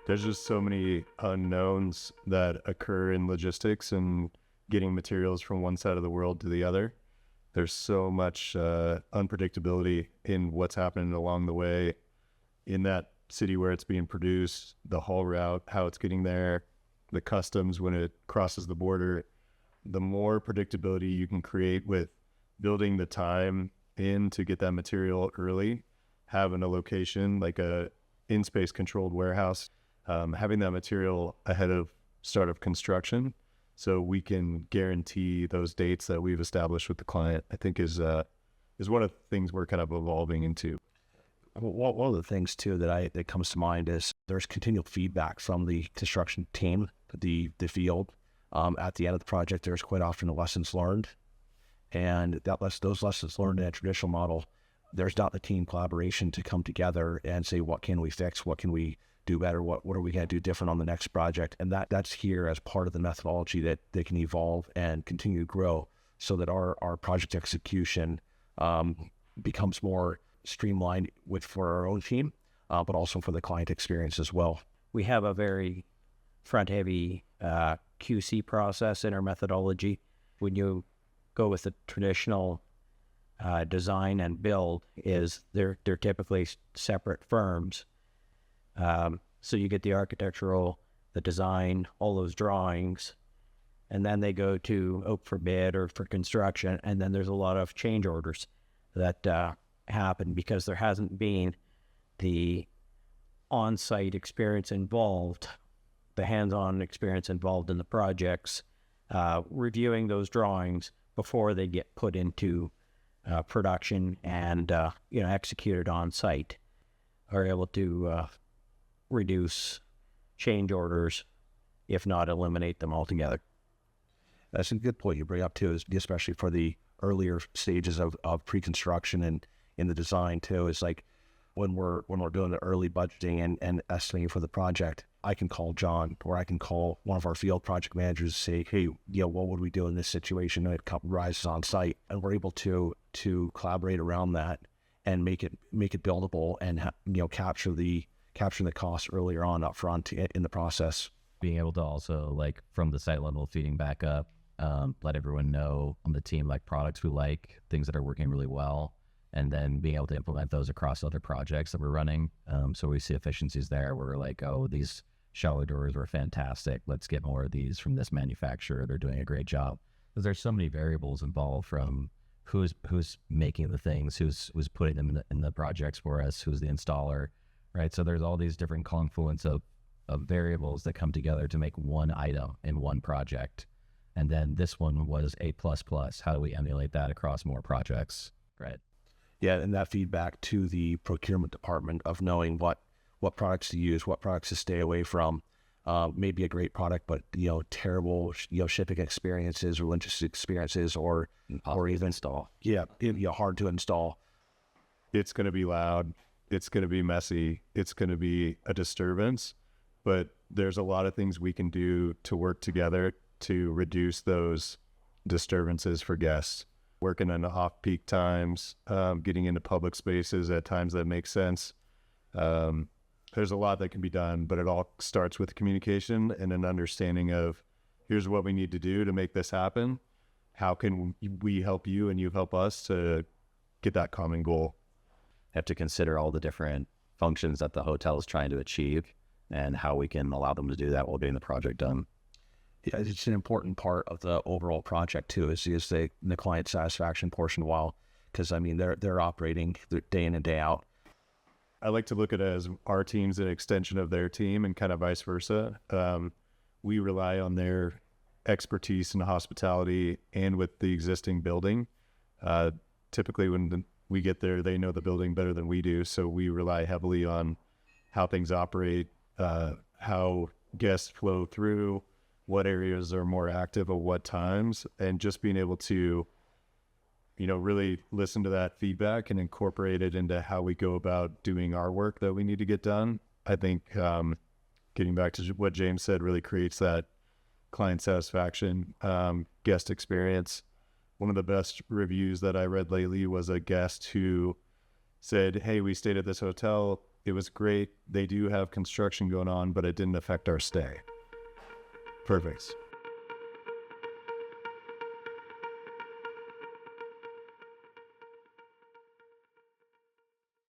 There's just so many unknowns that occur in logistics and getting materials from one side of the world to the other. There's so much unpredictability in what's happening along the way in that city where it's being produced, the haul route, how it's getting there, the customs when it crosses the border. The more predictability you can create with building the time in to get that material early, having a location like a Innspace controlled warehouse, having that material ahead of start of construction so we can guarantee those dates that we've established with the client, I think is one of the things we're kind of evolving into. One of the things too that comes to mind is there's continual feedback from the construction team, the field. At the end of the project, there's quite often lessons learned, and those lessons learned in a traditional model, there's not the team collaboration to come together and say, what can we fix? What can we do better? What are we going to do different on the next project? And that's here as part of the methodology that they can evolve and continue to grow so that our project execution becomes more streamlined for our own team, but also for the client experience as well. We have a very front-heavy QC process in our methodology. When you go with the traditional design and build, they're typically separate firms. So you get the architectural, the design, all those drawings, and then they go to out for bid or for construction, and then there's a lot of change orders that happen because there hasn't been the on-site experience involved, the hands-on experience involved in the projects, reviewing those drawings before they get put into production and executed on site, are able to reduce change orders, if not eliminate them altogether. That's a good point you bring up too, is especially for the earlier stages of pre-construction and in the design too, is like when we're doing the early budgeting and estimating for the project, I can call John or I can call one of our field project managers and say, hey, what would we do in this situation? And it rises on site, and we're able to collaborate around that and make it buildable and capture the cost earlier on up front in the process. Being able to also, like, from the site level, feeding back up, let everyone know on the team, like, products we like, things that are working really well, and then being able to implement those across other projects that we're running. So we see efficiencies there where we're like, oh, these shower doors were fantastic. Let's get more of these from this manufacturer. They're doing a great job. Because there's so many variables involved, from who's making the things, who's putting them in the projects for us, who's the installer, right? So there's all these different confluence of variables that come together to make one item in one project. And then this one was A++. How do we emulate that across more projects, right? Yeah, and that feedback to the procurement department of knowing what products to use, what products to stay away from. Maybe a great product, but terrible shipping experiences or logistics experiences, or even install. Yeah, hard to install. It's going to be loud. It's going to be messy. It's going to be a disturbance. But there's a lot of things we can do to work together to reduce those disturbances for guests. Working in off-peak times, getting into public spaces at times that make sense. There's a lot that can be done, but it all starts with communication and an understanding of, here's what we need to do to make this happen. How can we help you and you help us to get that common goal? Have to consider all the different functions that the hotel is trying to achieve and how we can allow them to do that while getting the project done. Yeah, it's an important part of the overall project too, is the client satisfaction portion. While, because I mean they're operating day in and day out. I like to look at it as our team's an extension of their team and kind of vice versa. We rely on their expertise in hospitality and with the existing building. Typically when we get there, they know the building better than we do. So we rely heavily on how things operate, how guests flow through, what areas are more active at what times, and just being able to, really listen to that feedback and incorporate it into how we go about doing our work that we need to get done. I think getting back to what James said really creates that client satisfaction, guest experience. One of the best reviews that I read lately was a guest who said, hey, we stayed at this hotel. It was great. They do have construction going on, but it didn't affect our stay. Perfect.